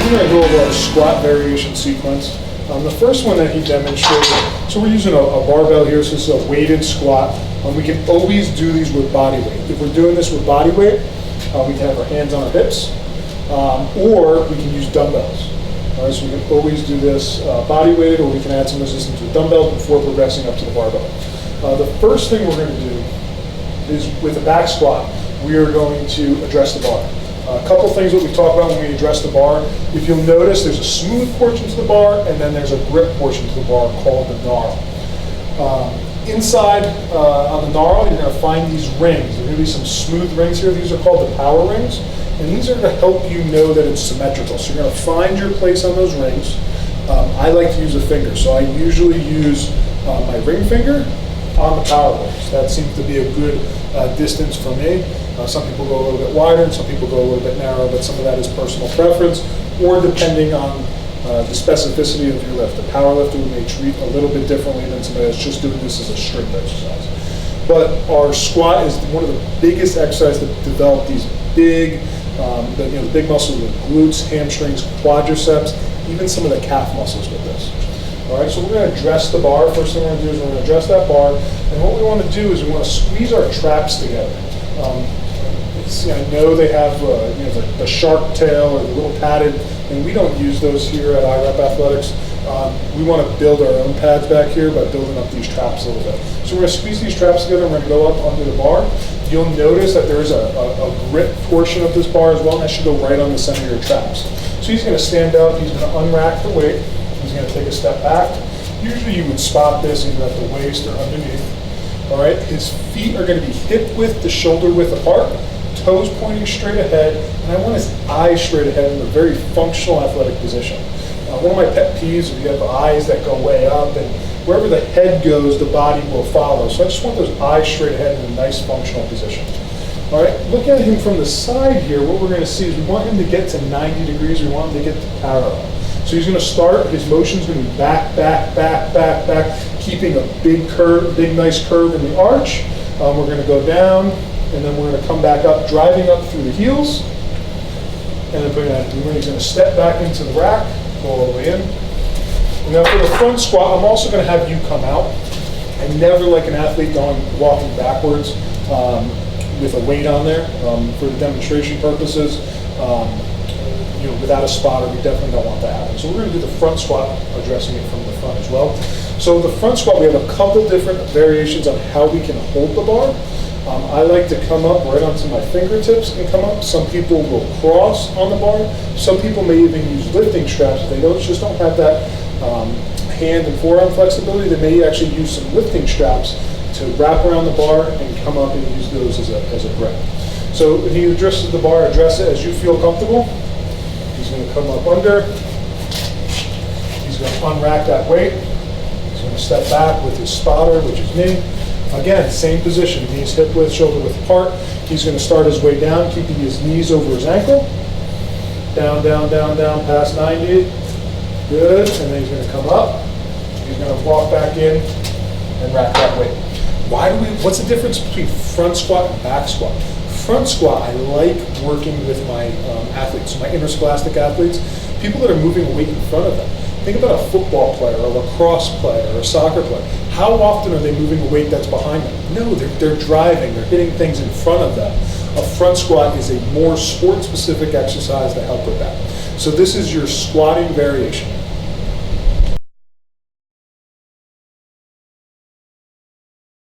we're going to go over our squat variation sequence. The first one that he demonstrated, so we're using a barbell here, so this is a weighted squat. We can always do these with body weight. If we're doing this with body weight, we can have our hands on our hips, or we can use dumbbells. All right, so we can always do this body weighted, or we can add some resistance with dumbbells before progressing up to the barbell. The first thing we're going to do is with a back squat, we are going to address the bar. A couple things that we talk about when we address the bar. If you'll notice, there's a smooth portion to the bar, and then there's a grip portion to the bar called the knarl. Inside on the knarl, you're going to find these rings. There are going to be some smooth rings here. These are called the power rings, and these are to help you know that it's symmetrical. So you're going to find your place on those rings. I like to use a finger, so I usually use my ring finger on the power rings. That seems to be a good distance for me. Some people go a little bit wider, and some people go a little bit narrower, but some of that is personal preference, or depending on the specificity of your lift. A power lifter may treat a little bit differently than somebody that's just doing this as a strength exercise. But our squat is one of the biggest exercises that develop these big, the big muscles of the glutes, hamstrings, quadriceps, even some of the calf muscles with this. All right, so we're going to address the bar. First thing we're going to do is we're going to address that bar, and what we want to do is we want to squeeze our traps together. I know they have the shark tail or the little padded, and we don't use those here at iRep Athletics. We want to build our own pads back here by building up these traps a little bit. So we're going to squeeze these traps together, and we're going to go up under the bar. You'll notice that there is a grip portion of this bar as well, and that should go right on the center of your traps. So he's going to stand up, he's going to unrack the weight, he's going to take a step back. Usually you would spot this either at the waist or underneath. All right, his feet are going to be hip width to shoulder width apart, toes pointing straight ahead, and I want his eyes straight ahead in a very functional athletic position. One of my pet peeves is you have eyes that go way up, and wherever the head goes, the body will follow. So I just want those eyes straight ahead in a nice functional position. All right, looking at him from the side here, what we're going to see is we want him to get to 90 degrees, we want him to get to parallel. So he's going to start, his motion's going to be back, back, back, back, back, keeping a big curve, big nice curve in the arch. We're going to go down, and then we're going to come back up, driving up through the heels, and then putting that. He's going to step back into the rack, go all the way in. And now for the front squat, I'm also going to have you come out. I never like an athlete walking backwards with a weight on there for the demonstration purposes. Without a spotter, we definitely don't want that to happen. So we're going to do the front squat, addressing it from the front as well. So the front squat, we have a couple different variations on how we can hold the bar. I like to come up right onto my fingertips and come up. Some people will cross on the bar. Some people may even use lifting straps. If they just don't have that hand and forearm flexibility, they may actually use some lifting straps to wrap around the bar and come up and use those as a grip. So if he addresses the bar, address it as you feel comfortable. He's going to come up under. He's going to unrack that weight. He's going to step back with his spotter, which is me. Again, same position, knees hip width, shoulder width apart. He's going to start his way down, keeping his knees over his ankle. Down, down, down, down, past 90. Good, and then he's going to come up. He's going to walk back in and rack that weight. What's the difference between front squat and back squat? Front squat, I like working with my athletes, my interscholastic athletes, people that are moving a weight in front of them. Think about a football player, a lacrosse player, or a soccer player. How often are they moving a weight that's behind them? No, they're driving, they're hitting things in front of them. A front squat is a more sport-specific exercise to help with that. So this is your squatting variation.